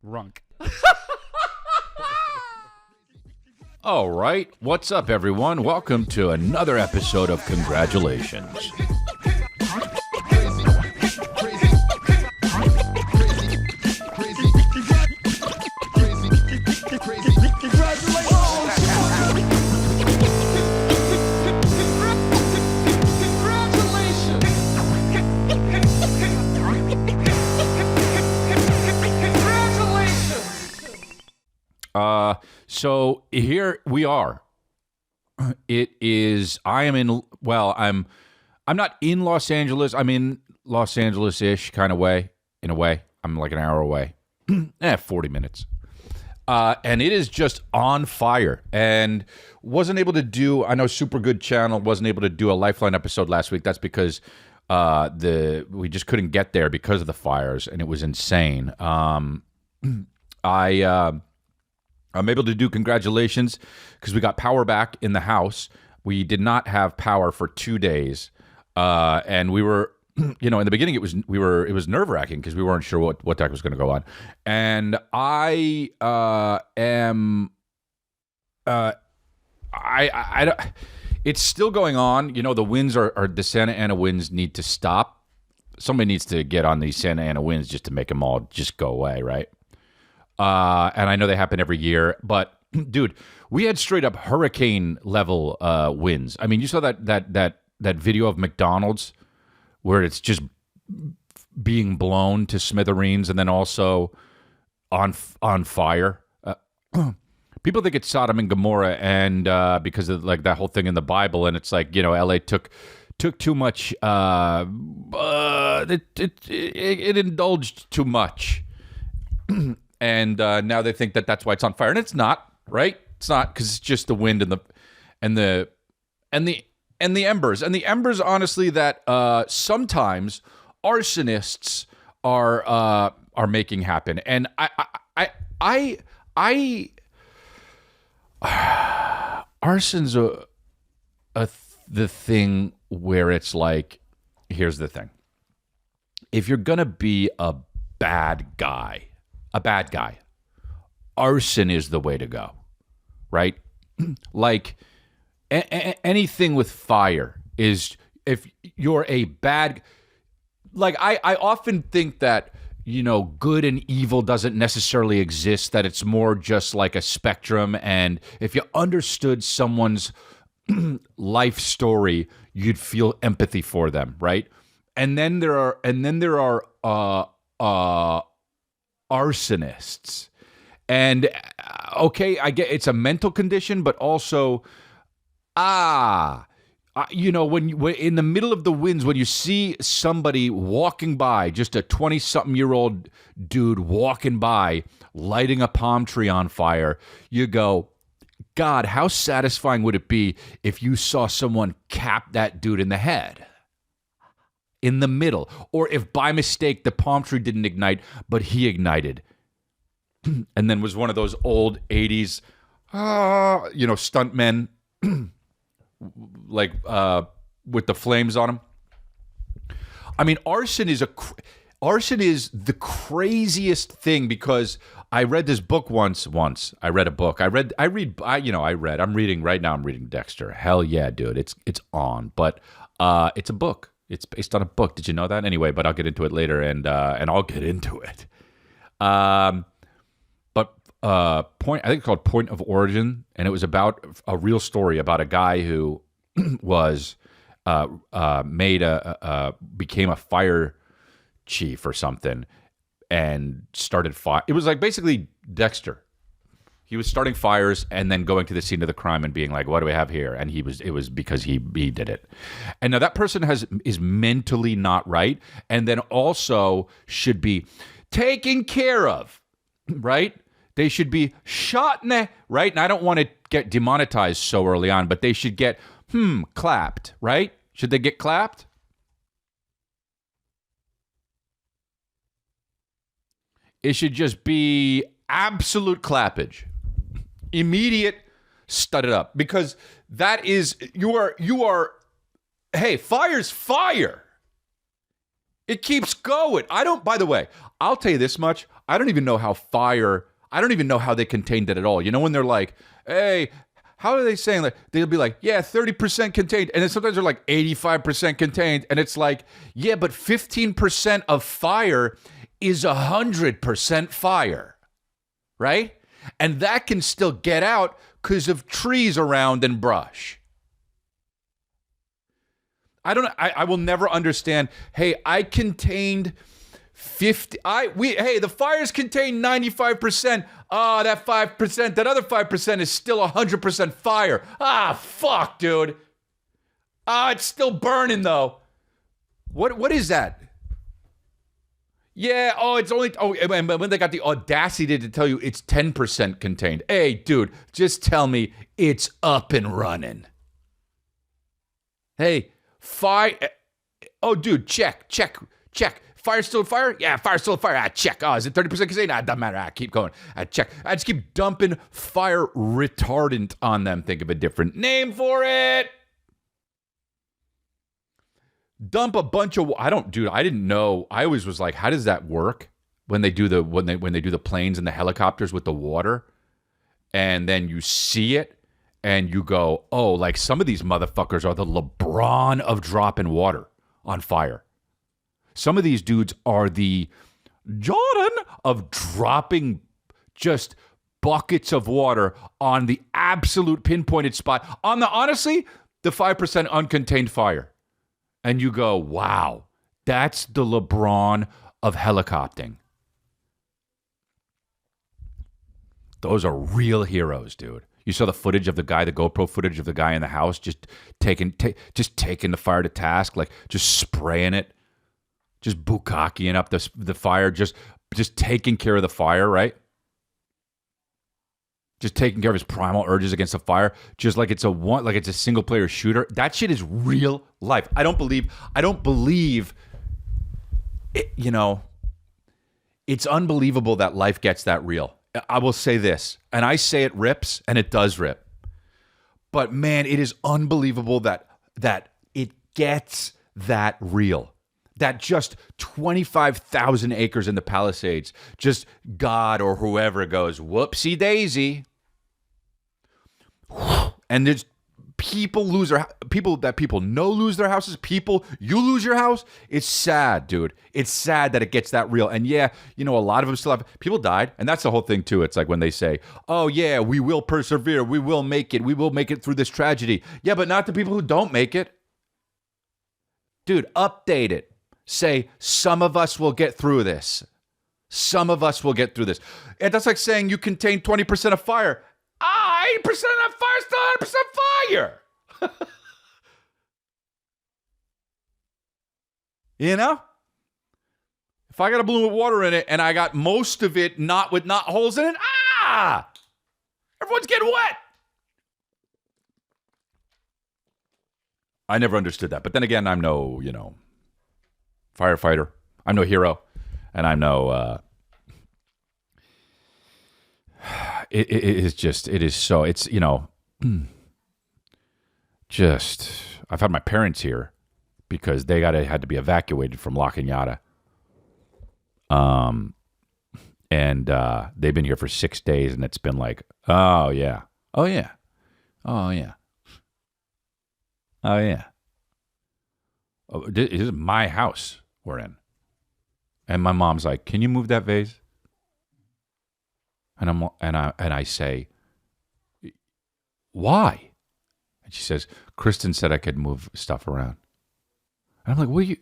Runk. All right, what's up, everyone? Welcome to another episode of Congratulations. So here we are. It is, I'm not in Los Angeles. I'm in Los Angeles-ish kind of way, in a way. I'm like an hour away, 40 minutes. And it is just on fire. And wasn't able to do, I know Super Good Channel wasn't able to do a Lifeline episode last week. That's because we just couldn't get there because of the fires, and it was insane. I'm able to do congratulations because we got power back in the house. We did not have power for 2 days, and we were, in the beginning it was nerve-wracking because we weren't sure what the heck was going to go on. And I it's still going on. The winds are the Santa Ana winds need to stop. Somebody needs to get on these Santa Ana winds just to make them all just go away, right? And I know they happen every year, but dude, we had straight up hurricane level winds. I mean, you saw that video of McDonald's where it's just being blown to smithereens and then also on fire. People think it's Sodom and Gomorrah, and because of like that whole thing in the Bible, and it's like LA took too much. It indulged too much. And now they think that's why it's on fire, and it's not, right? It's not, because it's just the wind and the embers, and the embers. Honestly, that sometimes arsonists are making happen, and arson's the thing where it's like, here's the thing: if you're gonna be a bad guy, arson is the way to go, right? Like anything with fire is, if you're a bad, like I often think that good and evil doesn't necessarily exist, that it's more just like a spectrum, and if you understood someone's life story, you'd feel empathy for them, right? And then there are arsonists. And okay, I get it's a mental condition, but also when in the middle of the winds, when you see somebody walking by, just a 20-something-year-old dude walking by lighting a palm tree on fire, you go, God, how satisfying would it be if you saw someone cap that dude in the head in the middle, or if by mistake the palm tree didn't ignite, but he ignited, and then was one of those old 80s, stuntmen, like with the flames on him. I mean, arson is the craziest thing, because I read this book once. I read a book. I'm reading right now. I'm reading Dexter. Hell yeah, dude. It's on, but it's a book. It's based on a book. Did you know that? Anyway, but I'll get into it later, and I'll get into it. But I think it's called Point of Origin, and it was about a real story about a guy who was became a fire chief or something, and started fire. It was like basically Dexter. He was starting fires and then going to the scene of the crime and being like, "What do we have here?" And it was because he did it. And now that person is mentally not right, and then also should be taken care of, right? They should be shot in the right. And I don't want to get demonetized so early on, but they should get clapped, right? Should they get clapped? It should just be absolute clappage. Immediate, stud it up, because that is you are hey, fire's fire. It keeps going. By the way, I'll tell you this much. I don't even know how they contained it at all. You know, when they're like, hey, how are they saying? Like, they'll be like, yeah, 30% contained. And then sometimes they're like 85% contained. And it's like, yeah, but 15% of fire is 100% fire, right? And that can still get out because of trees around and brush. I will never understand. Hey, I contained 50. The fires contain 95%. That 5%, that other 5% is still 100% fire. Fuck, dude. It's still burning though. What is that? Yeah, it's only and when they got the audacity to tell you it's 10% contained. Hey, dude, just tell me it's up and running. Hey, fire. Oh, dude, check. Fire's still fire? Yeah, fire's still fire. Check. Is it 30% contained? Doesn't matter. Keep going. Check. I just keep dumping fire retardant on them. Think of a different name for it. Dump a bunch of. I didn't know. I always was like, how does that work when they do the planes and the helicopters with the water, and then you see it. And you go, oh, like some of these motherfuckers are the LeBron of dropping water on fire. Some of these dudes are the Jordan of dropping just buckets of water on the absolute pinpointed spot. Honestly, the 5% uncontained fire. And you go, wow, that's the LeBron of helicoptering. Those are real heroes, dude. You saw the footage of the GoPro footage of the guy in the house just taking the fire to task, like just spraying it, just bukkakeing up the fire, just taking care of the fire, right? Just taking care of his primal urges against the fire, just like it's a single player shooter. That shit is real life. I don't believe it, you know, it's unbelievable that life gets that real. I will say this, and I say it rips, and it does rip. But man, it is unbelievable that it gets that real. That just 25,000 acres in the Palisades, just God or whoever goes, whoopsie daisy. And there's people lose their people know lose their houses. You lose your house. It's sad, dude. It's sad that it gets that real. And yeah, you know, a lot of them still have people died, and that's the whole thing too. It's like when they say, "Oh yeah, we will persevere. We will make it. We will make it through this tragedy." Yeah, but not the people who don't make it. Dude, update it. Say some of us will get through this. Some of us will get through this. And that's like saying you contain 20% of fire. 80% of that fire is still 100% fire. You know? If I got a balloon with water in it and I got most of it not holes in it, everyone's getting wet. I never understood that. But then again, I'm no, firefighter. I'm no hero. And I'm no... It is so, it's, just, I've had my parents here because they had to be evacuated from La Cañada. And they've been here for 6 days, and it's been like, oh yeah. This is my house we're in. And my mom's like, can you move that vase? And I say, why? And she says, Kristen said I could move stuff around. And I'm like,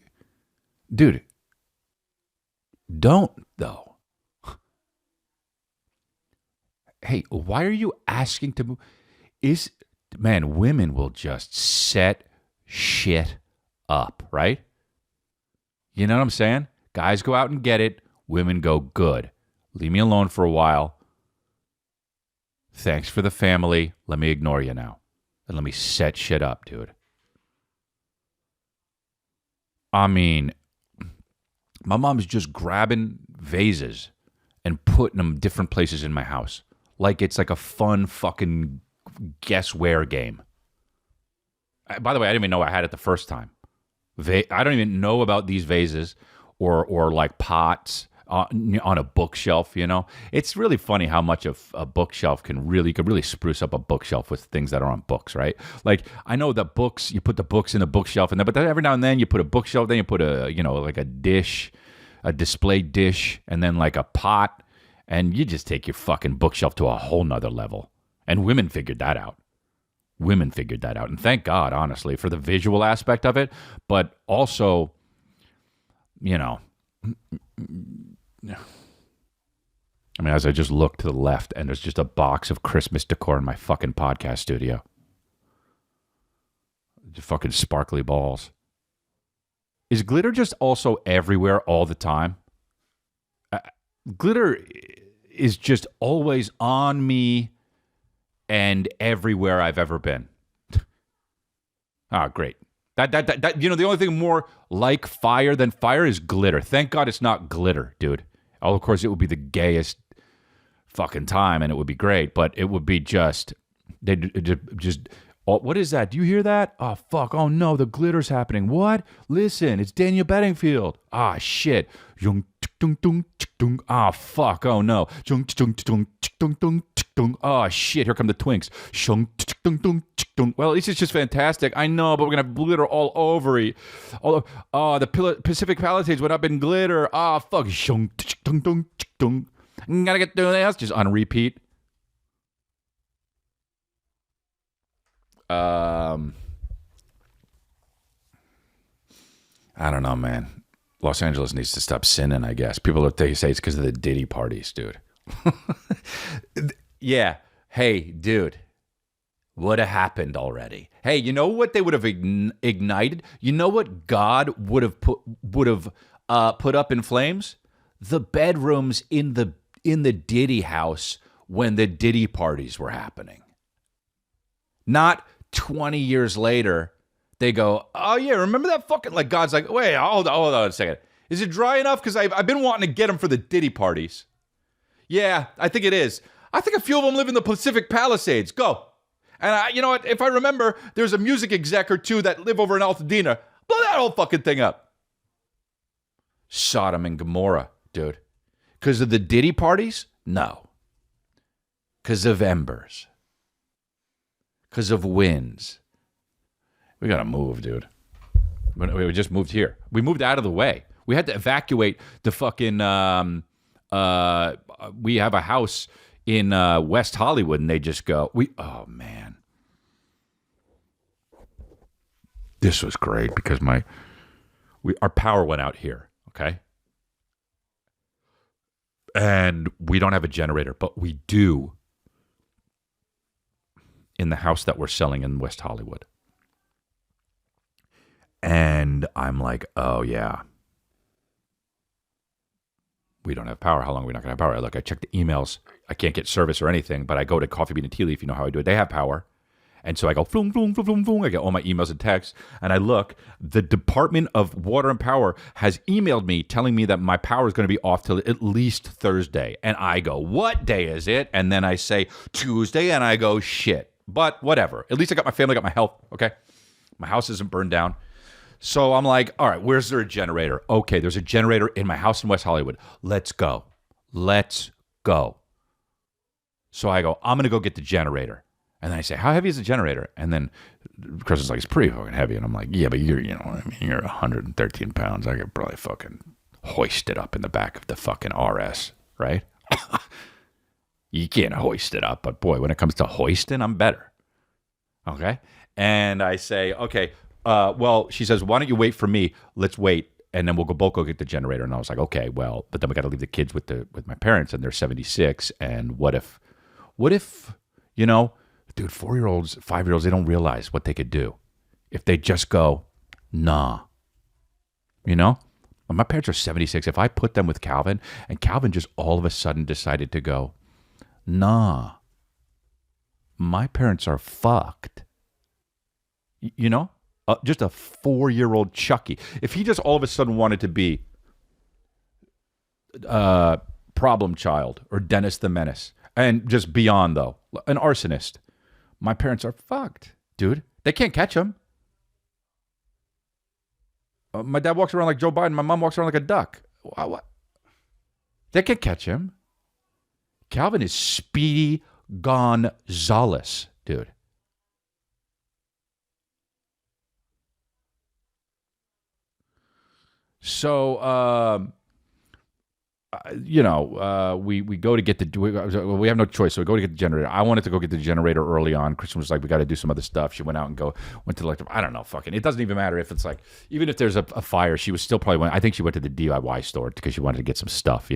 dude, don't though. Hey, why are you asking to move? Women will just set shit up, right? You know what I'm saying? Guys go out and get it. Women go, good. Leave me alone for a while. Thanks for the family. Let me ignore you now. And let me set shit up, dude. I mean, my mom's just grabbing vases and putting them different places in my house. Like it's like a fun fucking guess where game. By the way, I didn't even know I had it the first time. I don't even know about these vases or like pots on a bookshelf. It's really funny how much of a bookshelf could really spruce up a bookshelf with things that are on books, right? Like I know that books, you put the books in a bookshelf, but then every now and then you put a bookshelf, then you put like a dish, a display dish, and then like a pot, and you just take your fucking bookshelf to a whole nother level. And women figured that out. And thank God, honestly, for the visual aspect of it, but also, I mean, as I just look to the left, and there's just a box of Christmas decor in my fucking podcast studio. Just fucking sparkly balls. Is glitter just also everywhere all the time? Glitter is just always on me and everywhere I've ever been. Great. That the only thing more like fire than fire is glitter. Thank God it's not glitter, dude. Oh, of course, it would be the gayest fucking time, and it would be great, but it would be just what is that? Do you hear that? Oh, fuck. Oh, no, the glitter's happening. What? Listen, it's Daniel Bedingfield. Ah, shit. Ah, fuck. Oh, no. Oh, shit. Here come the twinks. Well, at least it's just fantastic. I know, but we're going to have glitter all over it. The Pacific Palisades went up in glitter. Ah, fuck. Gotta get through this. Just on repeat. I don't know, man. Los Angeles needs to stop sinning, I guess. They say it's because of the Diddy parties, dude. Yeah. Hey, dude. Would have happened already. Hey, you know what they would have ignited? You know what God would have put up in flames? The bedrooms in the Diddy house when the Diddy parties were happening. Not 20 years later, they go, oh yeah, remember that fucking, like God's like, wait, hold on a second. Is it dry enough? Because I've been wanting to get them for the Diddy parties. Yeah, I think it is. I think a few of them live in the Pacific Palisades. Go. And you know what? If I remember, there's a music exec or two that live over in Altadena. Blow that whole fucking thing up. Sodom and Gomorrah, dude. Because of the Diddy parties? No. Because of embers. Because of winds. We got to move, dude. We just moved here. We moved out of the way. We had to evacuate the fucking... we have a house in West Hollywood, and they just go... Oh, man. This was great because our power went out here, okay? And we don't have a generator, but we do in the house that we're selling in West Hollywood. And I'm like, oh, yeah. We don't have power. How long are we not going to have power? Look, I checked the emails. I can't get service or anything, but I go to Coffee Bean and Tea Leaf. You know how I do it. They have power. And so I go, floom, floom, floom, floom, floom. I get all my emails and texts. And I look, the Department of Water and Power has emailed me telling me that my power is going to be off till at least Thursday. And I go, what day is it? And then I say Tuesday, and I go, shit. But whatever. At least I got my family, got my health, okay? My house isn't burned down. So I'm like, all right, where's there a generator? Okay, there's a generator in my house in West Hollywood. Let's go. So I go, I'm going to go get the generator. And then I say, how heavy is the generator? And then Chris is like, it's pretty fucking heavy. And I'm like, yeah, but you're 113 pounds. I could probably fucking hoist it up in the back of the fucking RS, right? You can't hoist it up. But boy, when it comes to hoisting, I'm better. Okay? And I say, okay, well, she says, why don't you wait for me? Let's wait. And then we'll both go get the generator. And I was like, okay, well, but then we got to leave the kids with my parents, and they're 76. And what if, dude, 4-year-olds, 5-year-olds, they don't realize what they could do if they just go, nah. When my parents are 76, if I put them with Calvin, and Calvin just all of a sudden decided to go, nah, my parents are fucked. Just a 4-year-old Chucky. If he just all of a sudden wanted to be Problem Child or Dennis the Menace, and just beyond, though, an arsonist, my parents are fucked, dude. They can't catch him. My dad walks around like Joe Biden. My mom walks around like a duck. What? They can catch him. Calvin is Speedy Gonzalez, dude. So, we go to get we have no choice, so we go to get the generator. I wanted to go get the generator early on. Kristen was like, we got to do some other stuff. She went out and went to I don't know, fucking. It doesn't even matter if it's like, even if there's a fire, she was still probably I think she went to the DIY store because she wanted to get some stuff,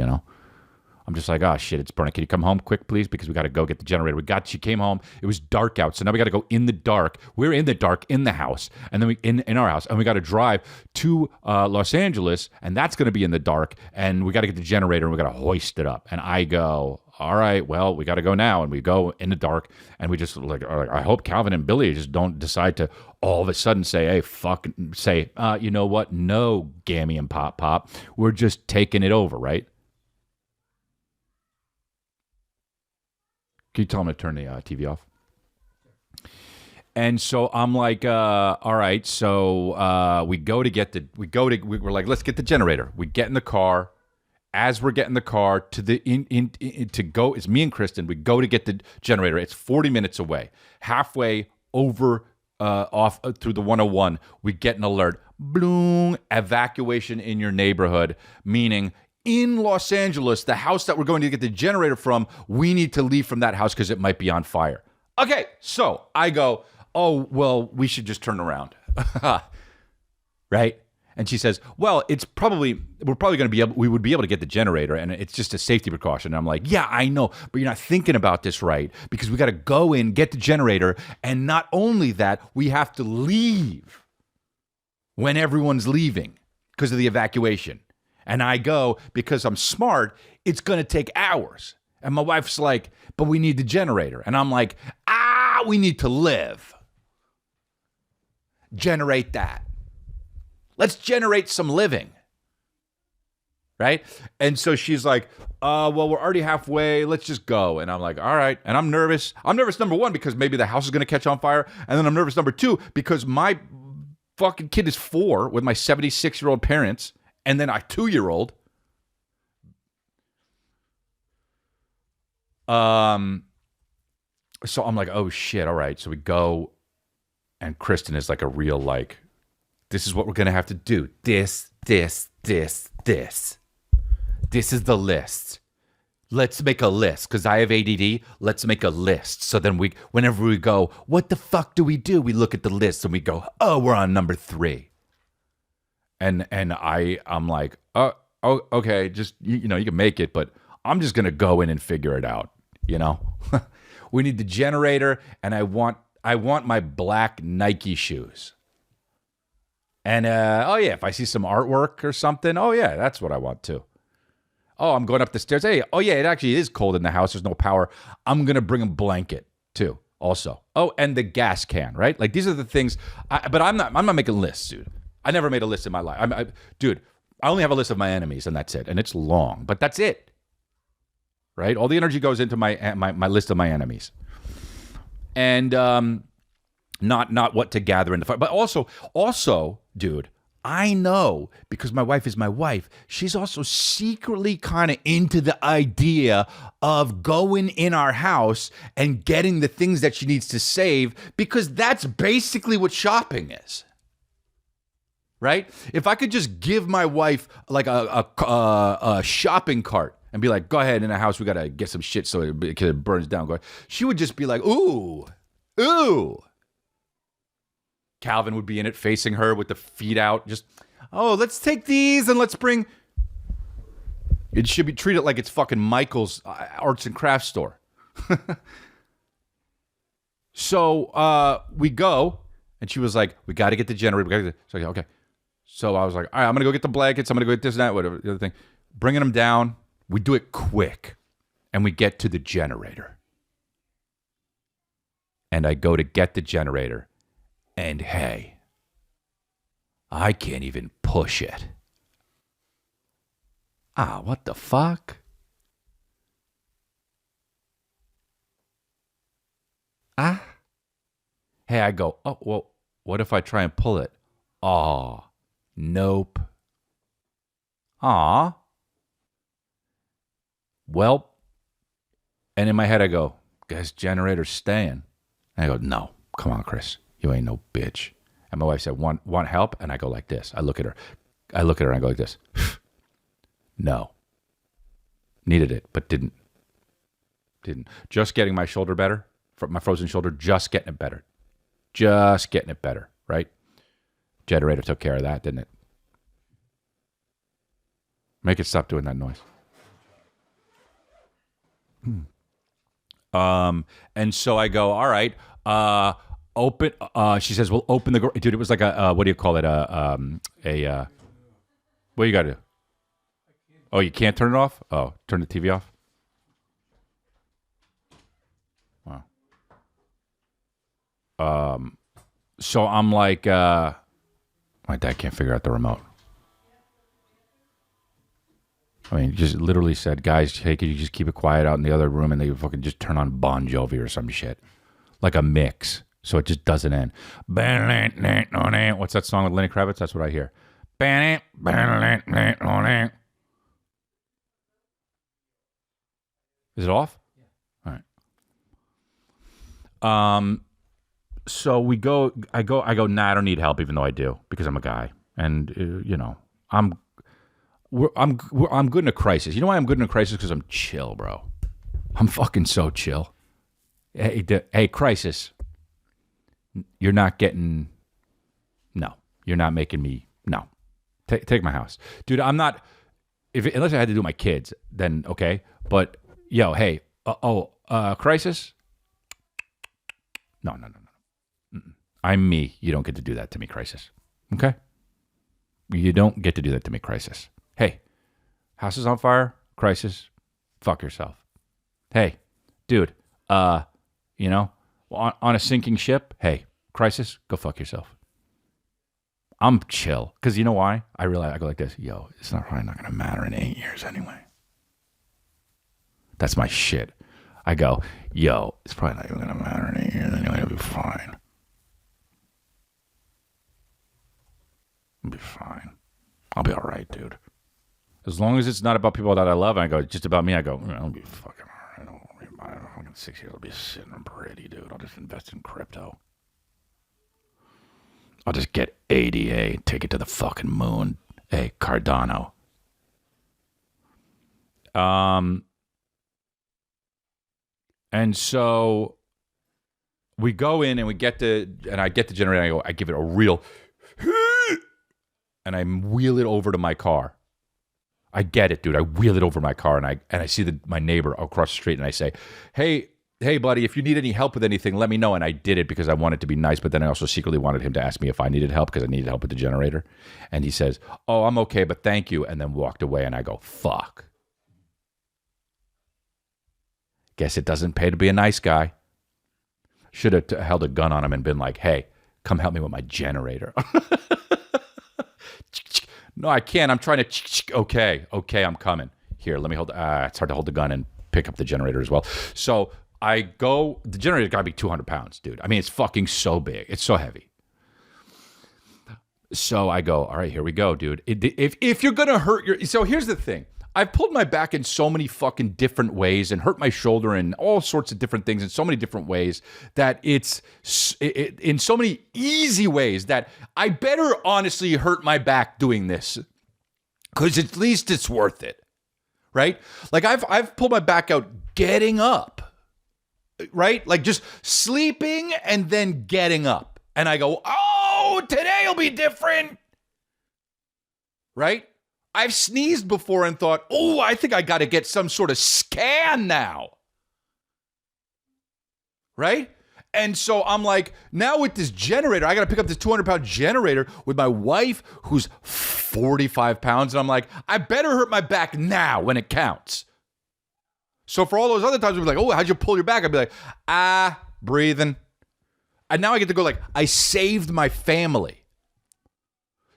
I'm just like, oh shit, it's burning. Can you come home quick, please? Because we got to go get the generator. She came home. It was dark out, so now we got to go in the dark. We're in the dark in the house, and then in our house, and we got to drive to Los Angeles, and that's going to be in the dark, and we got to get the generator, and we got to hoist it up. And I go, all right, well, we got to go now, and we go in the dark, and we just I hope Calvin and Billy just don't decide to all of a sudden say, hey, you know what? No, Gammy and Pop, we're just taking it over, right? Can you tell him to turn the TV off? And so I'm like, all right. So we're like, let's get the generator. We get in the car. As we're getting the car to go, it's me and Kristen. We go to get the generator. It's 40 minutes away. Halfway over, off through the 101, we get an alert. Bloom, evacuation in your neighborhood, meaning in Los Angeles, the house that we're going to get the generator from, we need to leave from that house because it might be on fire. Okay, so I go, oh, well, we should just turn around. Right? And she says, well, we're probably going to we would be able to get the generator, and it's just a safety precaution. And I'm like, yeah, I know, but you're not thinking about this right, because we got to go in, get the generator, and not only that, we have to leave when everyone's leaving because of the evacuation. And I go, because I'm smart, it's going to take hours. And my wife's like, but we need the generator. And I'm like, we need to live. Generate that. Let's generate some living. Right? And so she's like, well, we're already halfway. Let's just go. And I'm like, all right. And I'm nervous. I'm nervous, number one, because maybe the house is going to catch on fire. And then I'm nervous, number two, because my fucking kid is 4 with my 76-year-old parents. And then a 2-year-old. So I'm like, oh shit, all right. So we go, and Kristen is like a real this is what we're gonna have to do. This. This is the list. Let's make a list, because I have ADD. Let's make a list. So then whenever we go, what the fuck do? We look at the list and we go, oh, we're on number 3. And I'm like, oh, okay, just, you can make it, but I'm just going to go in and figure it out, We need the generator, and I want my black Nike shoes. And, if I see some artwork or something, that's what I want too. Oh, I'm going up the stairs. Hey, it actually is cold in the house. There's no power. I'm going to bring a blanket too, also. Oh, and the gas can, right? Like, these are the things, but I'm not making lists, dude. I never made a list in my life. I only have a list of my enemies, and that's it. And it's long, but that's it. Right? All the energy goes into my list of my enemies. And not what to gather in the fight. But also, dude, I know, because my wife is my wife, she's also secretly kind of into the idea of going in our house and getting the things that she needs to save, because that's basically what shopping is. Right? If I could just give my wife like a shopping cart and be like, go ahead, in the house, we got to get some shit so it burns down. She would just be like, ooh. Calvin would be in it facing her with the feet out. Just, let's take these and let's bring. It should be treated like it's fucking Michael's arts and crafts store. So we go, and she was like, we got to get the generator. So okay. So I was like, all right, I'm going to go get the blankets. I'm going to go get this and that, whatever, the other thing. Bringing them down. We do it quick. And we get to the generator. And I go to get the generator. And hey, I can't even push it. What the fuck? Hey, I go, oh, well, what if I try and pull it? Oh, Nope. Aw. Well, and in my head I go, guess generator's staying. And I go, no, come on, Chris. You ain't no bitch. And my wife said, want help? And I go like this. I look at her and I go like this. No. Needed it, but didn't. Just getting my shoulder better, my frozen shoulder, just getting it better. Just getting it better, right? Generator took care of that, didn't it? Make it stop doing that noise. And so I go, all right, open. She says, well, open the garage. Dude, it was like what do you call it? What you got to do? Oh, you can't turn it off? Oh, turn the TV off? Wow. So I'm like, my dad can't figure out the remote. I mean, just literally said, guys, hey, could you just keep it quiet out in the other room, and they fucking just turn on Bon Jovi or some shit. Like a mix. So it just doesn't end. What's that song with Lenny Kravitz? That's what I hear. Is it off? Yeah. All right. So we go. I go. Nah, I don't need help, even though I do, because I'm a guy, and I'm good in a crisis. You know why I'm good in a crisis? Because I'm chill, bro. I'm fucking so chill. Hey, crisis. You're not getting. No, you're not making me. No, take my house, dude. I'm not. Unless I had to do my kids, then okay. But hey, crisis. No. I'm me. You don't get to do that to me, crisis. Okay? You don't get to do that to me, crisis. Hey, house is on fire, crisis, fuck yourself. Hey, dude, on a sinking ship, hey, crisis, go fuck yourself. I'm chill. Because you know why? I realize I go like this, it's probably not going to matter in 8 years anyway. That's my shit. I go, it's probably not even going to matter in 8 years anyway. It'll be fine. I'll be fine. I'll be all right, dude. As long as it's not about people that I love, and I go, just about me, I go, I'll be fucking all right. I don't 6 years, I'll be sitting pretty, dude. I'll just invest in crypto. I'll just get ADA and take it to the fucking moon. Hey, Cardano. And so we go in and I get the generator, I give it a real, and I wheel it over to my car. I get it, dude. I wheel it over my car, and I see my neighbor across the street, and I say, hey, buddy, if you need any help with anything, let me know. And I did it because I wanted to be nice, but then I also secretly wanted him to ask me if I needed help because I needed help with the generator. And he says, oh, I'm okay, but thank you, and then walked away, and I go, fuck. Guess it doesn't pay to be a nice guy. Should have held a gun on him and been like, hey, come help me with my generator. No, I can't. I'm trying to. Okay, I'm coming. Here, let me hold. It's hard to hold the gun and pick up the generator as well. So I go. The generator's got to be 200 pounds, dude. I mean, it's fucking so big. It's so heavy. So I go, all right, here we go, dude. If you're going to hurt So here's the thing. I've pulled my back in so many fucking different ways and hurt my shoulder in all sorts of different things in so many different ways that it's in so many easy ways that I better honestly hurt my back doing this because at least it's worth it, right? Like I've pulled my back out getting up, right? Like just sleeping and then getting up. And I go, oh, today'll be different, right? I've sneezed before and thought, oh, I think I got to get some sort of scan now. Right? And so I'm like, now with this generator, I got to pick up this 200-pound generator with my wife who's 45 pounds. And I'm like, I better hurt my back now when it counts. So for all those other times, we'd be like, oh, how'd you pull your back? I'd be like, breathing. And now I get to go like, I saved my family.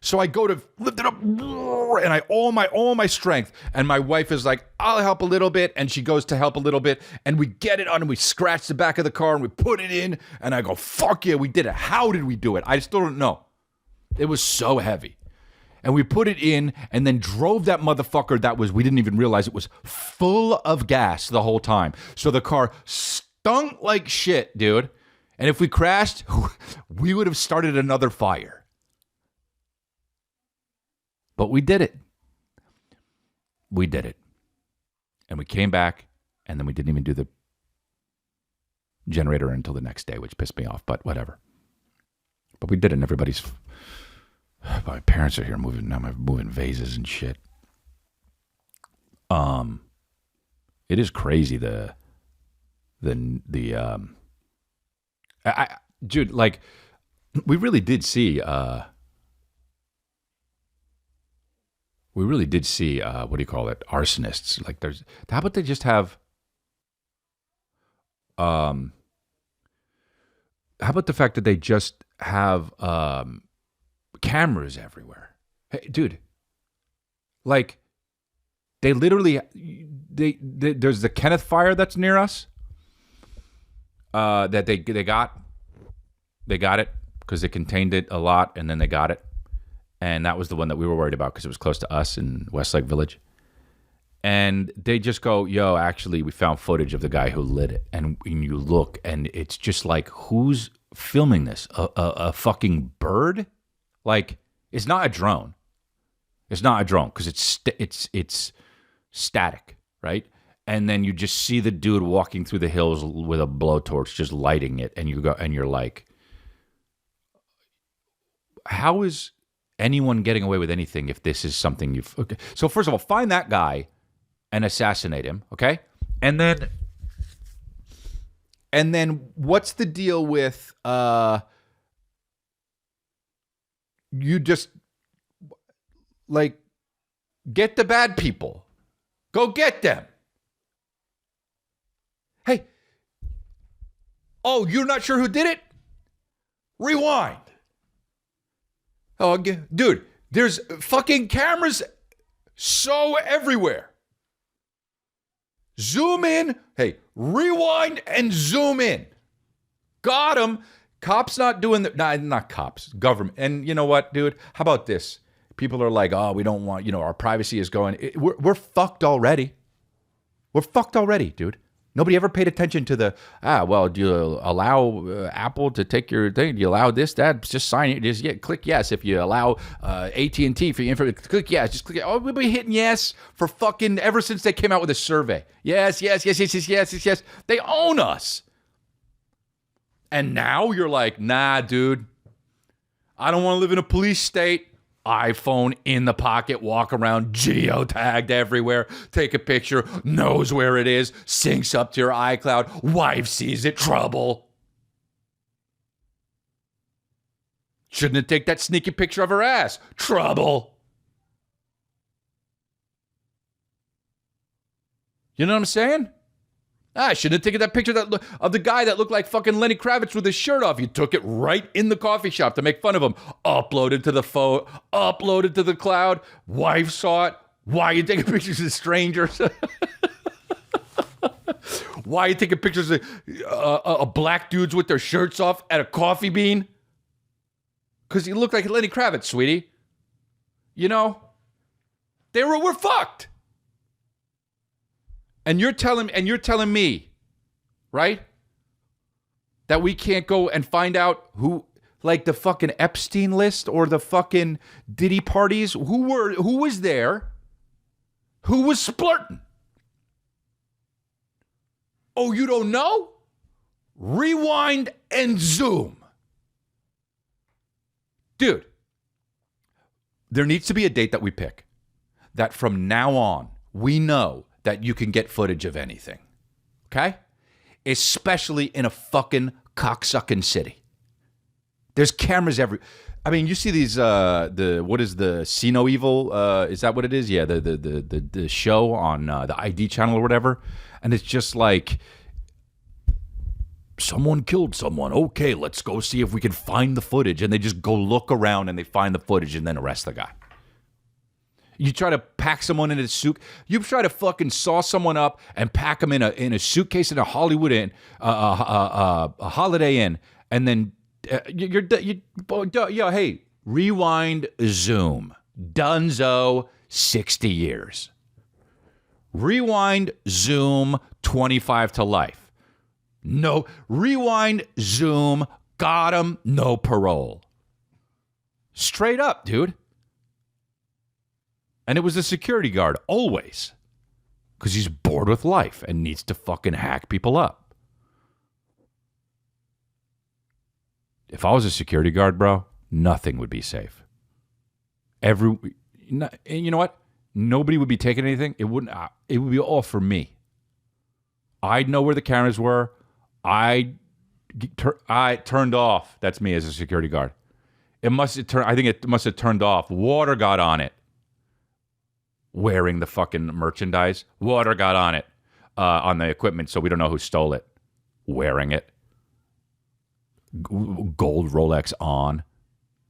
So I go to lift it up, and I all my strength. And my wife is like, I'll help a little bit. And she goes to help a little bit. And we get it on, and we scratch the back of the car, and we put it in. And I go, fuck yeah, we did it. How did we do it? I still don't know. It was so heavy. And we put it in and then drove that motherfucker we didn't even realize it was full of gas the whole time. So the car stunk like shit, dude. And if we crashed, we would have started another fire. But we did it. We did it. And we came back, and then we didn't even do the generator until the next day, which pissed me off, but whatever. But we did it, and everybody's... My parents are here moving vases and shit. It is crazy, dude, like, we really did see... what do you call it? Arsonists. Like, how about they just have, how about the fact that they just have, cameras everywhere? Hey, dude, like, they literally, there's the Kenneth fire that's near us, that they got it because they contained it a lot, and then they got it. And that was the one that we were worried about because it was close to us in Westlake Village. And they just go, yo, actually, we found footage of the guy who lit it. And you look, and it's just like, who's filming this? A fucking bird? Like, it's not a drone. It's not a drone because it's static, right? And then you just see the dude walking through the hills with a blowtorch, just lighting it. And you're like, how is anyone getting away with anything if this is something you've... Okay. So first of all, find that guy and assassinate him, okay? And then what's the deal with you just, like, get the bad people. Go get them. Hey. Oh, you're not sure who did it? Rewind. Oh, dude, there's fucking cameras so everywhere. Zoom in. Hey, rewind and zoom in. Got him. Cops not doing the... Nah, not cops. Government. And you know what, dude? How about this? People are like, oh, we don't want... our privacy is going... We're fucked already. We're fucked already, dude. Nobody ever paid attention to the, do you allow Apple to take your thing? Do you allow this, that? Just sign it. Just click yes. If you allow AT&T for your info, click yes. Just click. Oh, we've been hitting yes for fucking ever since they came out with a survey. Yes. They own us. And now you're like, nah, dude. I don't want to live in a police state. iPhone in the pocket, walk around, geotagged everywhere, take a picture, knows where it is, syncs up to your iCloud, wife sees it, trouble. Shouldn't it take that sneaky picture of her ass? Trouble. You know what I'm saying? I shouldn't have taken that picture of the guy that looked like fucking Lenny Kravitz with his shirt off. You took it right in the coffee shop to make fun of him. Uploaded to the phone, uploaded to the cloud. Wife saw it. Why are you taking pictures of strangers? Why are you taking pictures of black dudes with their shirts off at a coffee bean? Because you look like Lenny Kravitz, sweetie. We're fucked. And you're telling me, right, that we can't go and find out who, like the fucking Epstein list or the fucking Diddy parties, who was there, who was splurting? Oh, you don't know? Rewind and zoom. Dude, there needs to be a date that we pick that from now on we know that you can get footage of anything, okay? Especially in a fucking cocksucking city. There's cameras I mean, you see these, what is the See No Evil? Is that what it is? Yeah, the show on the ID channel or whatever. And it's just like, someone killed someone. Okay, let's go see if we can find the footage. And they just go look around and they find the footage and then arrest the guy. You try to pack someone in a suit. You try to fucking saw someone up and pack them in a suitcase in a Hollywood Inn, a Holiday Inn, and then hey, rewind, zoom. Dunzo, 60 years. Rewind, zoom, 25 to life. No, rewind, zoom, got him, no parole. Straight up, dude. And it was the security guard, always. Because he's bored with life and needs to fucking hack people up. If I was a security guard, bro, nothing would be safe. You know what? Nobody would be taking anything. It wouldn't. It would be all for me. I'd know where the cameras were. I turned off. That's me as a security guard. I think it must have turned off. Water got on it. Wearing the fucking merchandise. Water got on it. On the equipment, so we don't know who stole it. Wearing it. Gold Rolex on.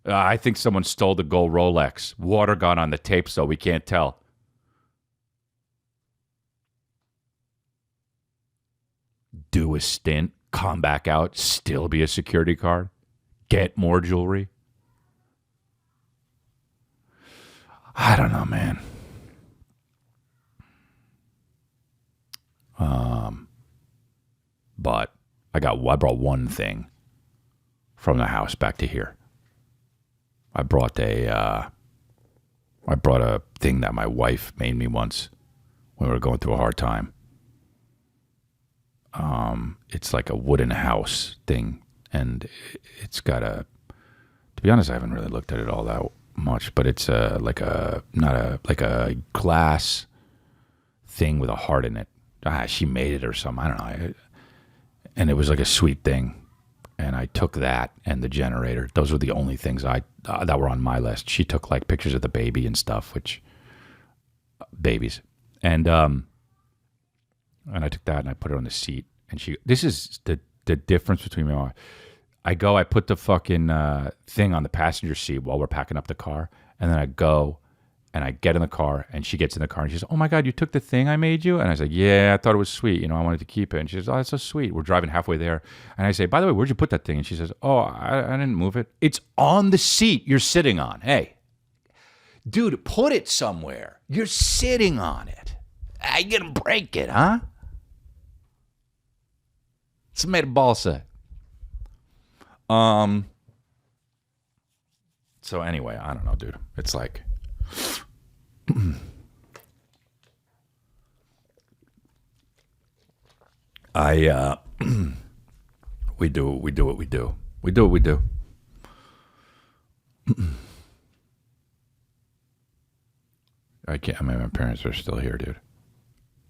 I think someone stole the gold Rolex. Water got on the tape, so we can't tell. Do a stint, come back out, still be a security guard, get more jewelry. I don't know, man. But I brought one thing from the house back to here. I brought a thing that my wife made me once when we were going through a hard time. It's like a wooden house thing, and it's got to be honest, I haven't really looked at it all that much, but it's like a glass thing with a heart in it. She made it or something. I don't know. And it was like a sweet thing. And I took that and the generator. Those were the only things that were on my list. She took like pictures of the baby and stuff, babies. And I took that and I put it on the seat. And this is the difference between me and my wife. I put the fucking thing on the passenger seat while we're packing up the car. And then I go and I get in the car and she gets in the car and she says, "Oh my God, you took the thing I made you?" And I said, "Yeah, I thought it was sweet. I wanted to keep it." And she says, "Oh, that's so sweet." We're driving halfway there. And I say, "By the way, where'd you put that thing?" And she says, "Oh, I didn't move it." It's on the seat you're sitting on. Hey, dude, put it somewhere. You're sitting on it. You're going to break it, huh? It's made of balsa. So anyway, I don't know, dude. It's like... we do what we do. We do what we do. My parents are still here, dude.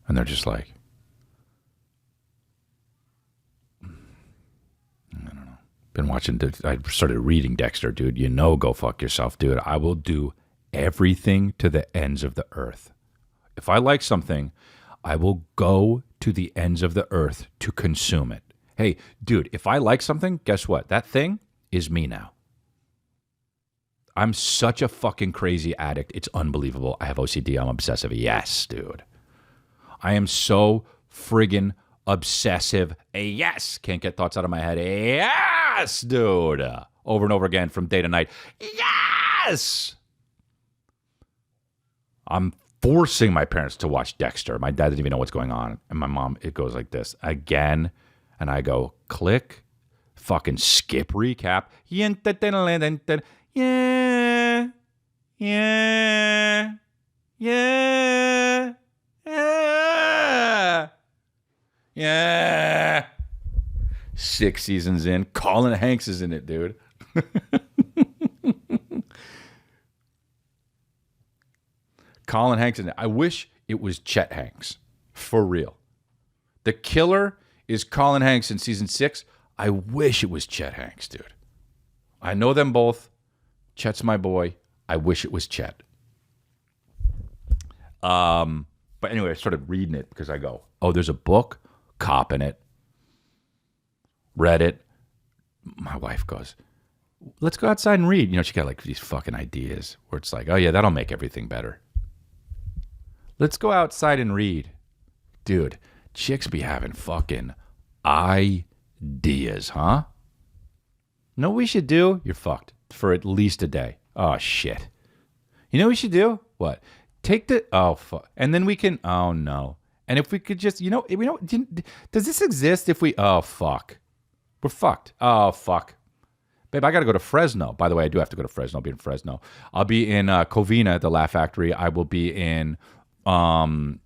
And they're just like, I don't know. Been watching, I started reading Dexter, dude. Go fuck yourself, dude. I will do everything to the ends of the earth. If I like something, I will go to the ends of the earth to consume it. Hey, dude, if I like something, guess what? That thing is me now. I'm such a fucking crazy addict. It's unbelievable. I have OCD. I'm obsessive. Yes, dude. I am so friggin' obsessive. Yes. Can't get thoughts out of my head. Yes, dude. Over and over again from day to night. Yes. I'm forcing my parents to watch Dexter. My dad didn't even know what's going on. And my mom, it goes like this. Again. And I go, click. Fucking skip recap. Yeah. Yeah. Yeah. Yeah. Yeah. Yeah. 6 seasons in. Colin Hanks is in it, dude. Colin Hanks in it. I wish it was Chet Hanks. For real. The killer is Colin Hanks in season 6. I wish it was Chet Hanks, dude. I know them both. Chet's my boy. I wish it was Chet. But anyway, I started reading it because I go, oh, there's a book, cop in it. Read it. My wife goes, let's go outside and read. She got like these fucking ideas where it's like, oh yeah, that'll make everything better. Let's go outside and read. Dude, chicks be having fucking ideas, huh? Know what we should do? You're fucked for at least a day. Oh, shit. You know what we should do? What? Take the oh fuck, and then we can. Oh no! And if we could just, does this exist? If we oh fuck, we're fucked. Oh fuck, babe, I got to go to Fresno. By the way, I do have to go to Fresno. I'll be in Fresno. I'll be in Covina at the Laugh Factory. I will be in San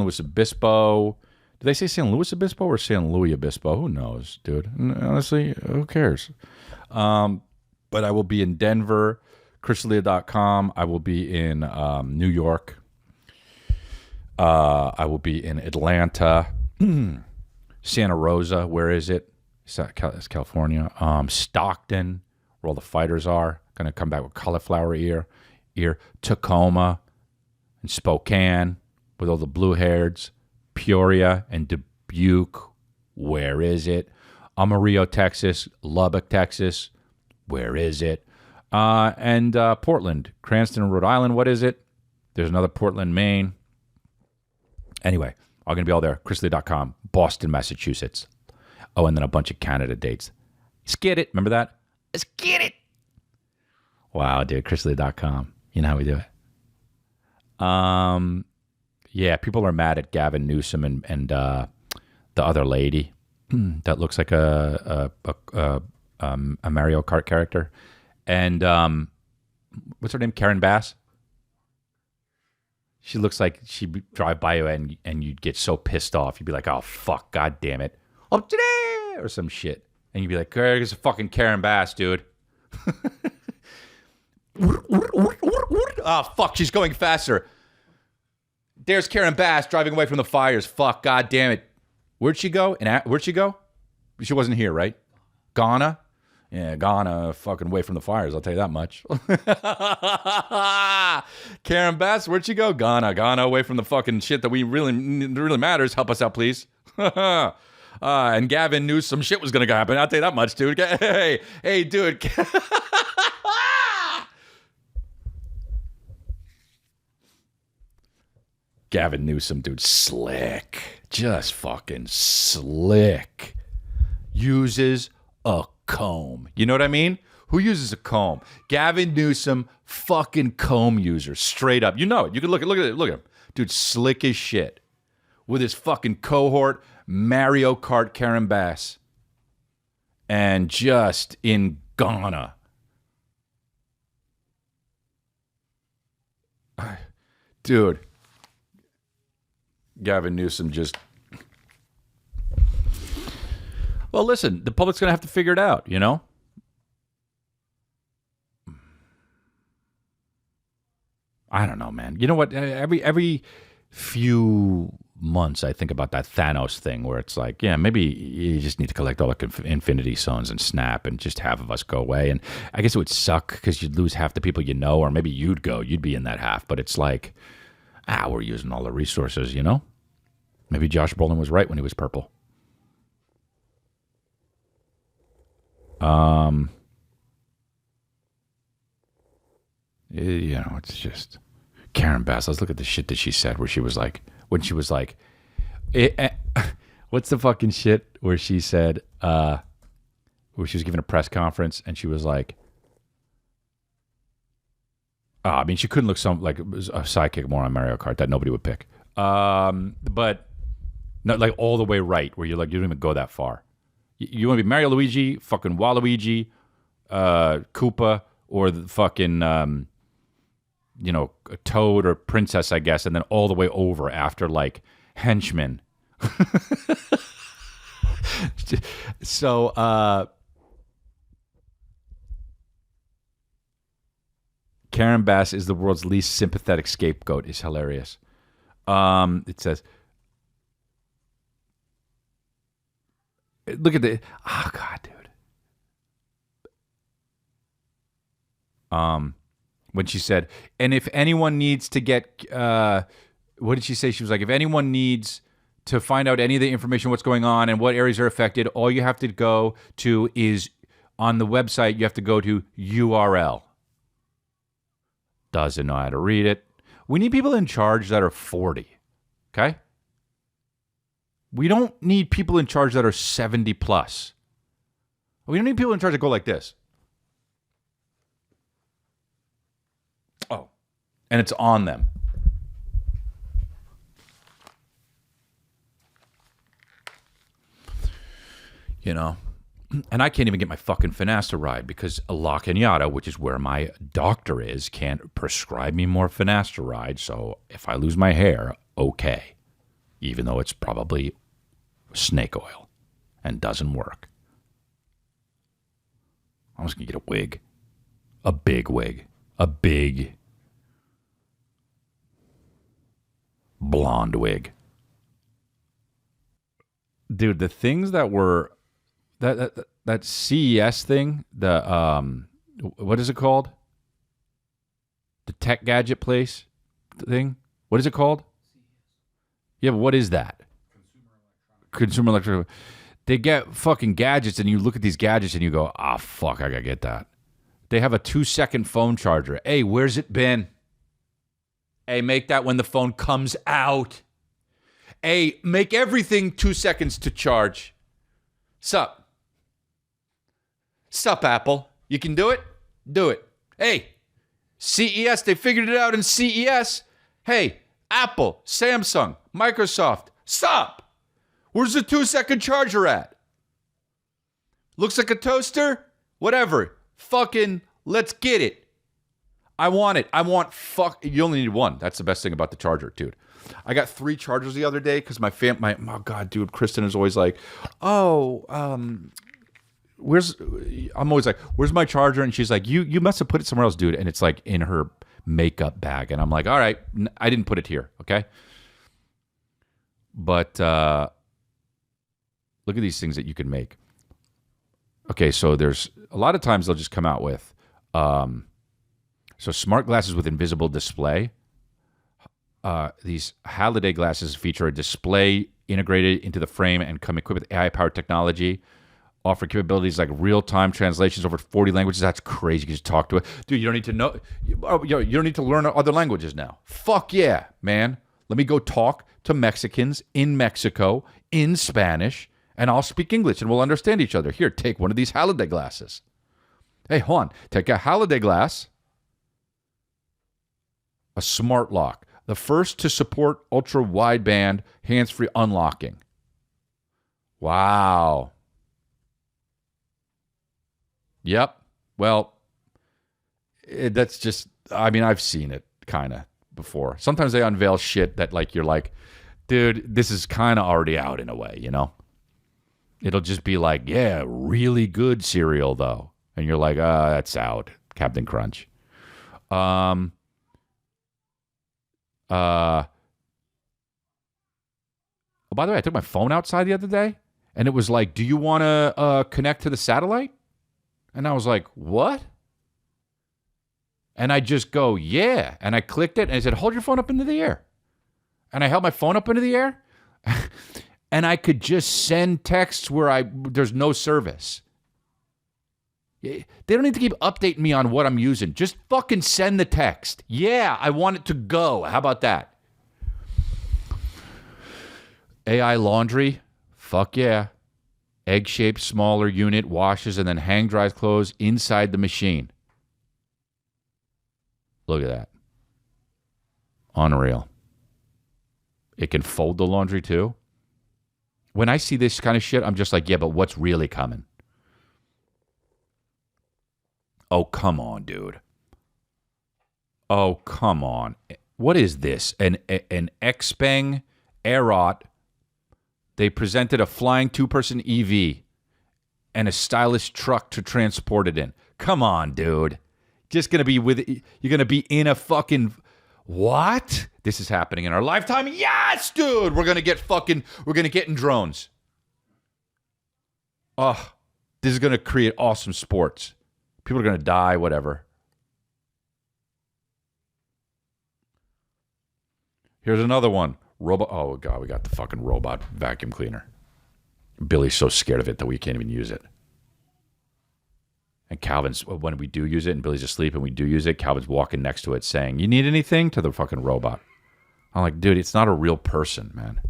Luis Obispo. Do they say San Luis Obispo or San Luis Obispo? Who knows, dude? Honestly, who cares? But I will be in Denver, chrisdelia.com. I will be in New York. I will be in Atlanta, Santa Rosa. Where is it? It's California. Stockton, where all the fighters are. Going to come back with cauliflower ear. Tacoma and Spokane with all the blue-hairs. Peoria and Dubuque. Where is it? Amarillo, Texas. Lubbock, Texas. Where is it? And Portland, Cranston, Rhode Island. What is it? There's another Portland, Maine. Anyway, I'm going to be all there. chrisdelia.com. Boston, Massachusetts. Oh, and then a bunch of Canada dates. Let's get it. Remember that? Let's get it. Wow, dude. chrisdelia.com. You know how we do it. Yeah, people are mad at Gavin Newsom and the other lady that looks like a Mario Kart character. And what's her name? Karen Bass. She looks like she'd drive by you and you'd get so pissed off. You'd be like, oh, fuck, God damn it. Up today! Or some shit. And you'd be like, there's a fucking Karen Bass, dude. Oh, fuck, she's going faster. There's Karen Bass driving away from the fires. Fuck, God damn it. Where'd she go? Where'd she go? She wasn't here, right? Ghana? Yeah, Ghana, fucking away from the fires, I'll tell you that much. Karen Bass, where'd she go? Ghana away from the fucking shit that really matters. Help us out, please. And Gavin knew some shit was going to happen. I'll tell you that much, dude. Hey, dude. Gavin Newsom, dude, slick. Just fucking slick. Uses a comb. You know what I mean? Who uses a comb? Gavin Newsom, fucking comb user. Straight up. You know it. You can look at it. Look at him. Dude, slick as shit. With his fucking cohort, Mario Kart Karen Bass. And just in Ghana. Dude. Gavin Newsom just... Well, listen, the public's going to have to figure it out, you know? I don't know, man. You know what? Every few months, I think about that Thanos thing where it's like, yeah, maybe you just need to collect all the Infinity Stones and snap and just half of us go away. And I guess it would suck because you'd lose half the people you know, or maybe you'd be in that half. But it's like... we're using all the resources, you know? Maybe Josh Brolin was right when he was purple. It's just... Karen Bass, let's look at the shit that she said where she was like... When she was like... what's the fucking shit where she said... where she was giving a press conference and she was like... I mean, she couldn't look like a sidekick more on Mario Kart that nobody would pick. But not like all the way right, where you're like, you don't even go that far. You want to be Mario Luigi, fucking Waluigi, Koopa, or the fucking, a Toad or Princess, I guess, and then all the way over after like Henchman. So, Karen Bass is the world's least sympathetic scapegoat is hilarious. It says, look at the, oh God, dude. When she said, and if anyone needs to get, what did she say? She was like, if anyone needs to find out any of the information, what's going on and what areas are affected, all you have to go to is on the website, you have to go to URL. Doesn't know how to read it. We need people in charge that are 40, okay? We don't need people in charge that are 70 plus. We don't need people in charge that go like this. and it's on them. You know? And I can't even get my fucking finasteride because La Canyada, which is where my doctor is, can't prescribe me more finasteride. So if I lose my hair, okay. Even though it's probably snake oil and doesn't work. I'm just going to get a wig. A big wig. A big blonde wig. Dude, the things that were... That CES thing, what is it called? The tech gadget place thing? What is it called? Yeah, but what is that? Consumer electronics. They get fucking gadgets, and you look at these gadgets and you go, fuck, I gotta get that. They have a 2-second phone charger. Hey, where's it been? Hey, make that when the phone comes out. Hey, make everything 2 seconds to charge. Sup? Sup, Apple? You can do it? Do it. Hey, CES, they figured it out in CES. Hey, Apple, Samsung, Microsoft, sup? Where's the 2-second charger at? Looks like a toaster? Whatever. Fucking, let's get it. I want it. You only need one. That's the best thing about the charger, dude. I got 3 chargers the other day because oh God, dude, Kristen is always like, I'm always like, where's my charger? And she's like, you must have put it somewhere else, dude. And it's like in her makeup bag. And I'm like, all right, I didn't put it here. Okay. But look at these things that you can make. Okay. So there's a lot of times they'll just come out with, so smart glasses with invisible display. These Halliday glasses feature a display integrated into the frame and come equipped with AI-powered technology. Offer capabilities like real-time translations over 40 languages. That's crazy. You can just talk to it. Dude, you don't need to know. You don't need to learn other languages now. Fuck yeah, man. Let me go talk to Mexicans in Mexico in Spanish, and I'll speak English, and we'll understand each other. Here, take one of these Halliday glasses. Hey, Juan, take a Halliday glass, a smart lock, the first to support ultra-wideband hands-free unlocking. Wow. Yep. Well, that's just, I've seen it kind of before. Sometimes they unveil shit that you're like, dude, this is kind of already out in a way, you know? It'll just be like, yeah, really good cereal though. And you're like, that's out. Captain Crunch. Oh, by the way, I took my phone outside the other day and it was like, do you want to connect to the satellite? And I was like, what? And I just go, yeah. And I clicked it and it said, hold your phone up into the air. And I held my phone up into the air and I could just send texts where there's no service. They don't need to keep updating me on what I'm using. Just fucking send the text. Yeah, I want it to go. How about that? AI laundry? Fuck yeah. Egg-shaped smaller unit, washes, and then hang dries clothes inside the machine. Look at that. Unreal. It can fold the laundry too. When I see this kind of shit, I'm just like, yeah, but what's really coming? Oh, come on, dude. Oh, come on. What is this? An Xpeng Aerot. They presented a flying 2-person EV and a stylish truck to transport it in. Come on, dude. Just going to be you're going to be in a fucking, what? This is happening in our lifetime? Yes, dude. We're going to get in drones. Oh, this is going to create awesome sports. People are going to die, whatever. Here's another one. Robot. Oh, God, we got the fucking robot vacuum cleaner. Billy's so scared of it that we can't even use it. And Calvin's, when we do use it and Billy's asleep and we do use it, Calvin's walking next to it saying, you need anything? To the fucking robot. I'm like, dude, it's not a real person, man.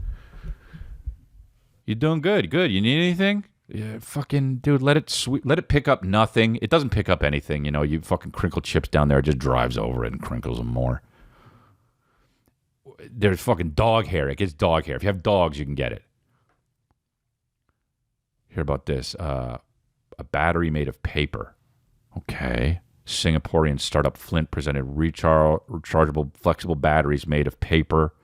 You're doing good. Good. You need anything? Yeah, fucking, dude, let it pick up nothing. It doesn't pick up anything. You know, you fucking crinkle chips down there. It just drives over it and crinkles them more. there's fucking dog hair. It gets dog hair. If you have dogs, you can get it. Hear about this. A battery made of paper. Okay. Singaporean startup Flint presented rechargeable, flexible batteries made of paper,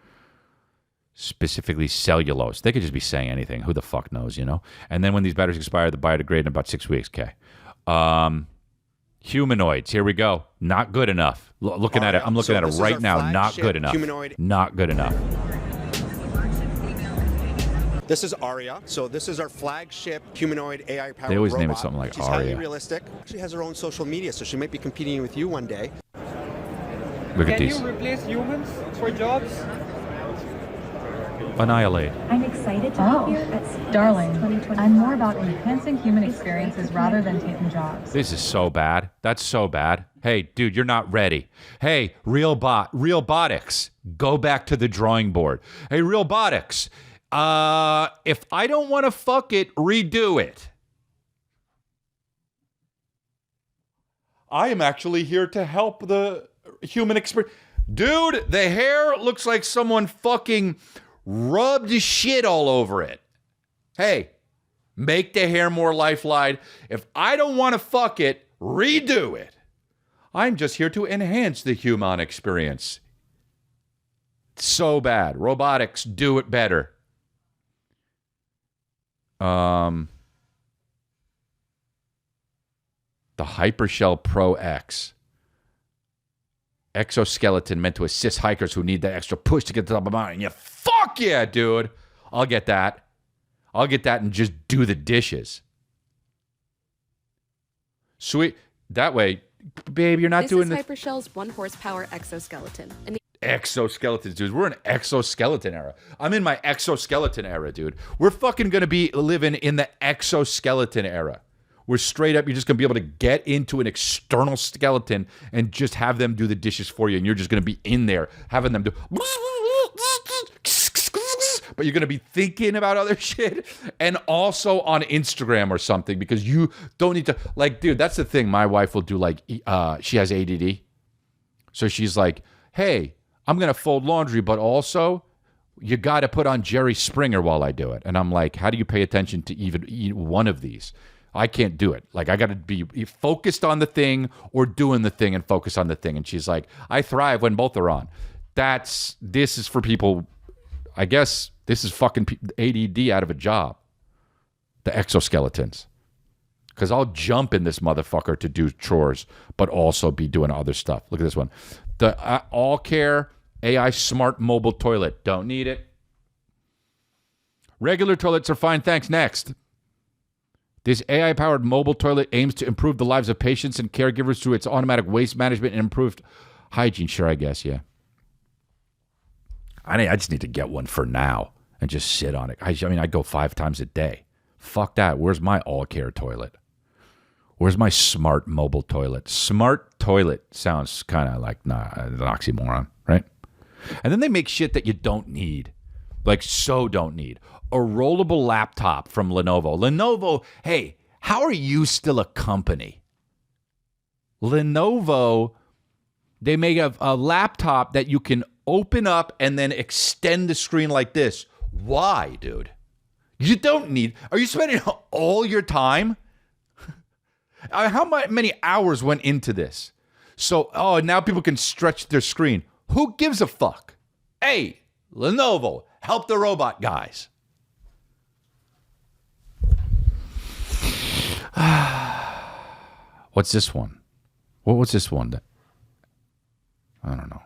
specifically cellulose. They could just be saying anything. Who the fuck knows, you know? And then when these batteries expire, they biodegrade in about 6 weeks. Okay. Humanoids. Here we go. Not good enough. Looking at it. I'm looking at it right now. Not good enough. Humanoid. Not good enough. This is Aria. So this is our flagship humanoid AI-powered robot. They always name it something like She's Aria. highly realistic. She has her own social media, so she might be competing with you one day. Look at these. Can you replace humans for jobs? Annihilate. I'm excited to be here at CES Darling, 2025. I'm more about enhancing human experiences rather than taking jobs. This is so bad. That's so bad. Hey, dude, you're not ready. Hey, Realbotics, go back to the drawing board. Hey, Realbotics, if I don't want to fuck it, redo it. I am actually here to help the human experience. Dude, the hair looks like someone fucking rubbed shit all over it. Hey, make the hair more lifelike. If I don't want to fuck it, redo it. I'm just here to enhance the human experience. So bad. Robotics, do it better. The Hypershell Pro X. Exoskeleton meant to assist hikers who need that extra push to get to the top of the mountain. Yeah, fuck yeah, dude. I'll get that. I'll get that and just do the dishes. Sweet. That way, babe, you're not doing this. This is Hypershell's 1 horsepower exoskeleton. Exoskeletons, dude. We're in exoskeleton era. I'm in my exoskeleton era, dude. We're fucking going to be living in the exoskeleton era. We're straight up, you're just going to be able to get into an external skeleton and just have them do the dishes for you. And you're just going to be in there having them do... But you're going to be thinking about other shit and also on Instagram or something because you don't need to... Like, dude, that's the thing. My wife will do like... she has ADD. So she's like, hey, I'm going to fold laundry, but also... You got to put on Jerry Springer while I do it. And I'm like, how do you pay attention to even one of these? I can't do it. Like, I got to be focused on the thing or doing the thing and focus on the thing. And she's like, I thrive when both are on. This is for people, I guess this is fucking ADD out of a job. The exoskeletons. Because I'll jump in this motherfucker to do chores, but also be doing other stuff. Look at this one. The All Care AI Smart Mobile Toilet. Don't need it. Regular toilets are fine, thanks. Next. This AI-powered mobile toilet aims to improve the lives of patients and caregivers through its automatic waste management and improved hygiene. Sure, I guess, yeah. I just need to get one for now and just sit on it. I mean, I go 5 times a day. Fuck that. Where's my all-care toilet? Where's my smart mobile toilet? Smart toilet sounds kind of like an oxymoron, right? And then they make shit that you don't need. Like, so don't need. A rollable laptop from Lenovo. Lenovo, hey, how are you still a company? Lenovo, they make a laptop that you can open up and then extend the screen like this. Why, dude? You don't need... Are you spending all your time? How many hours went into this? So, now people can stretch their screen. Who gives a fuck? Hey, Lenovo, help the robot guys. What's this one? What's this one? I don't know.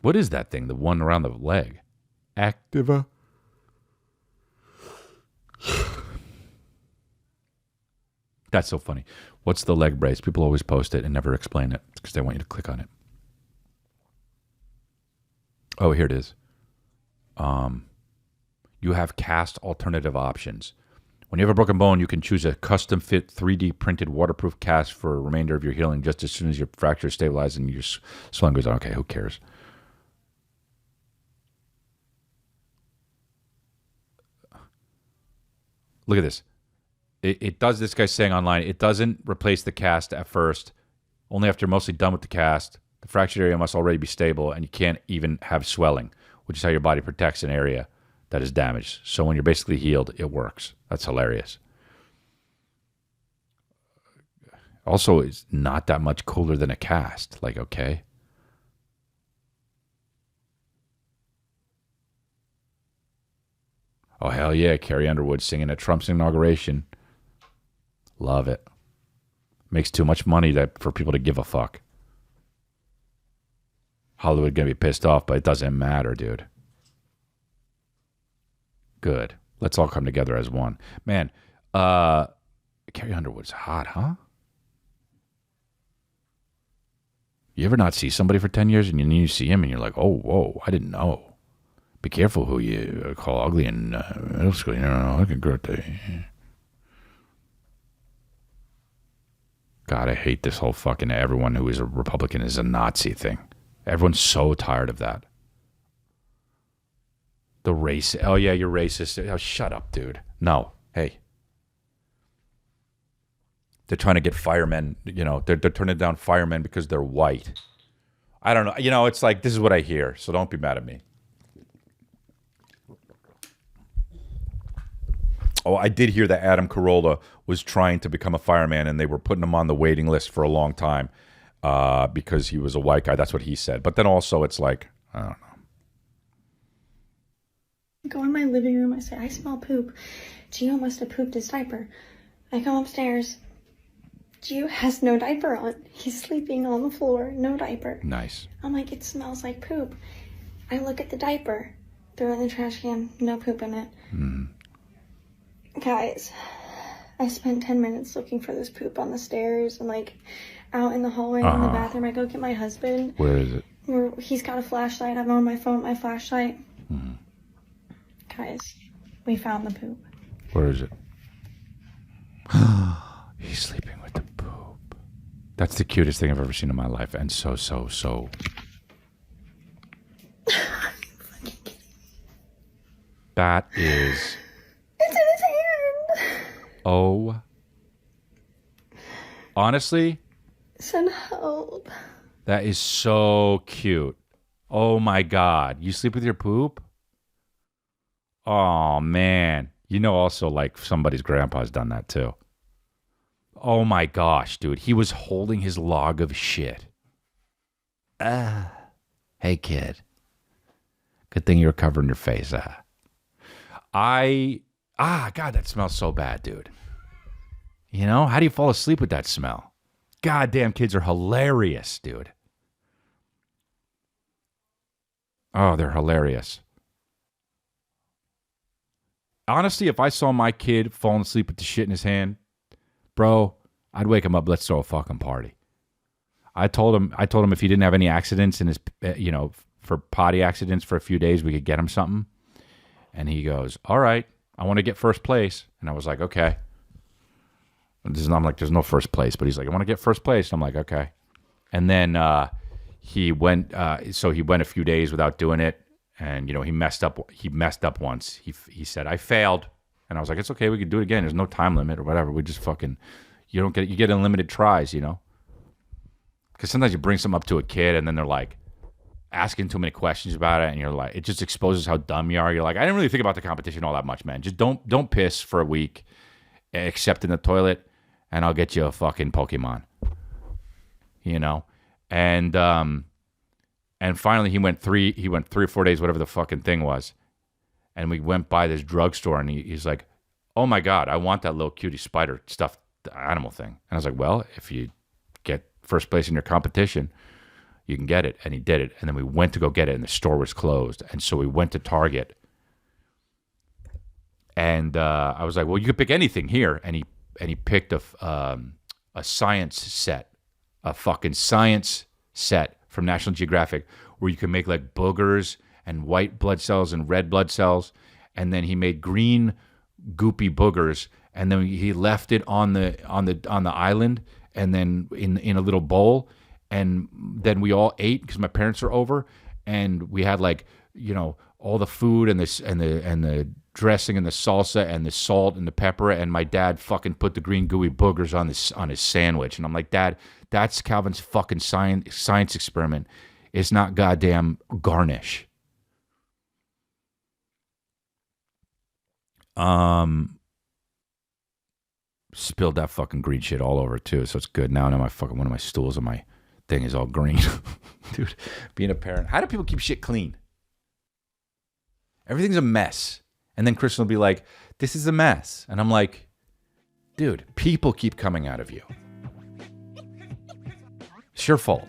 What is that thing? The one around the leg? Activa. That's so funny. What's the leg brace? People always post it and never explain it because they want you to click on it. Oh, here it is. You have cast alternative options. When you have a broken bone, you can choose a custom fit 3D printed waterproof cast for a remainder of your healing just as soon as your fracture is stabilized and your swelling goes on. Okay, who cares? Look at this. It does, this guy's saying online, it doesn't replace the cast at first, only after you're mostly done with the cast. The fractured area must already be stable, and you can't even have swelling, which is how your body protects an area that is damaged. So when you're basically healed, it works. That's hilarious. Also, it's not that much cooler than a cast. Like, okay. Oh, hell yeah. Carrie Underwood singing at Trump's inauguration. Love it. Makes too much money for people to give a fuck. Hollywood going to be pissed off, but it doesn't matter, dude. Good. Let's all come together as one. Man, Carrie Underwood's hot, huh? You ever not see somebody for 10 years and then you see him and you're like, oh, whoa, I didn't know. Be careful who you call ugly in middle school. You know, I can grow up. God, I hate this whole fucking everyone who is a Republican is a Nazi thing. Everyone's so tired of that. The race. Oh, yeah, you're racist. Oh, shut up, dude. No. Hey. They're trying to get firemen, you know, they're turning down firemen because they're white. I don't know. You know, it's like, this is what I hear, so don't be mad at me. Oh, I did hear that Adam Carolla was trying to become a fireman, and they were putting him on the waiting list for a long time because he was a white guy. That's what he said. But then also it's like, I don't know. I go in my living room, I say, I smell poop. Gio must have pooped his diaper. I come upstairs. Gio has no diaper on. He's sleeping on the floor, no diaper. Nice. I'm like, it smells like poop. I look at the diaper, throw it in the trash can, no poop in it. Guys, I spent 10 minutes looking for this poop on the stairs and like out in the hallway in the bathroom. I go get my husband. Where is it? He's got a flashlight. I'm on my phone with my flashlight. Guys, we found the poop. Where is it? He's sleeping with the poop. That's the cutest thing I've ever seen in my life. And so. That is... It's in his hand. Oh. Honestly? Send help. That is so cute. Oh my God. You sleep with your poop? Oh man. You know also like somebody's grandpa's done that too. Oh my gosh, dude. He was holding his log of shit. Hey kid. Good thing you're covering your face. God, that smells so bad, dude. You know, how do you fall asleep with that smell? Goddamn, kids are hilarious, dude. Oh, they're hilarious. Honestly, if I saw my kid falling asleep with the shit in his hand, bro, I'd wake him up. Let's throw a fucking party. I told him if he didn't have any accidents in his, for potty accidents for a few days, we could get him something. And he goes, all right, I want to get first place. And I was like, okay. I'm like, there's no first place. But he's like, I want to get first place. And I'm like, okay. And then he went a few days without doing it. And, he messed up. He messed up once. He said, I failed. And I was like, it's okay. We could do it again. There's no time limit or whatever. We just fucking, you get unlimited tries, Because sometimes you bring something up to a kid and then they're like, asking too many questions about it, and you're like, it just exposes how dumb you are. You're like, I didn't really think about the competition all that much, man. Just don't piss for a week, except in the toilet, and I'll get you a fucking Pokemon. And finally he went 3 or 4 days, whatever the fucking thing was, and we went by this drugstore, and he's like, oh my God, I want that little cutie spider stuffed animal thing. And I was like, well, if you get first place in your competition, you can get it. And he did it. And then we went to go get it, and the store was closed. And so we went to Target. And I was like, well, you could pick anything here. And he picked a science set, a fucking science set from National Geographic, where you can make like boogers and white blood cells and red blood cells. And then he made green goopy boogers. And then he left it on the island, and then in a little bowl. And then we all ate because my parents are over, and we had like, all the food and the dressing and the salsa and the salt and the pepper, and my dad fucking put the green gooey boogers on his sandwich. And I'm like, Dad, that's Calvin's fucking science experiment. It's not goddamn garnish. Spilled that fucking green shit all over too, so it's good. Now my fucking one of my stools on my thing is all green. Dude, being a parent. How do people keep shit clean? Everything's a mess. And then Kristen will be like, this is a mess. And I'm like, dude, people keep coming out of you. It's your fault.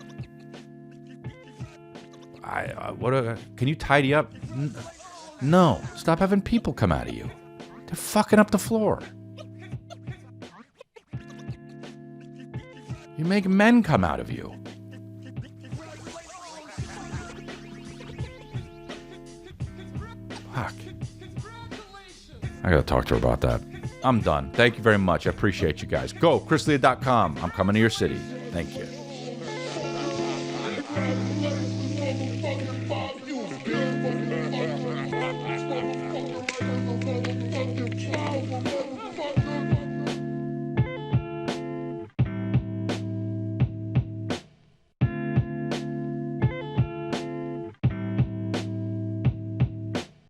Can you tidy up? No. Stop having people come out of you. They're fucking up the floor. You make men come out of you. Fuck. I gotta talk to her about that. I'm done. Thank you very much. I appreciate you guys. Go, chrisleah.com. I'm coming to your city. Thank you.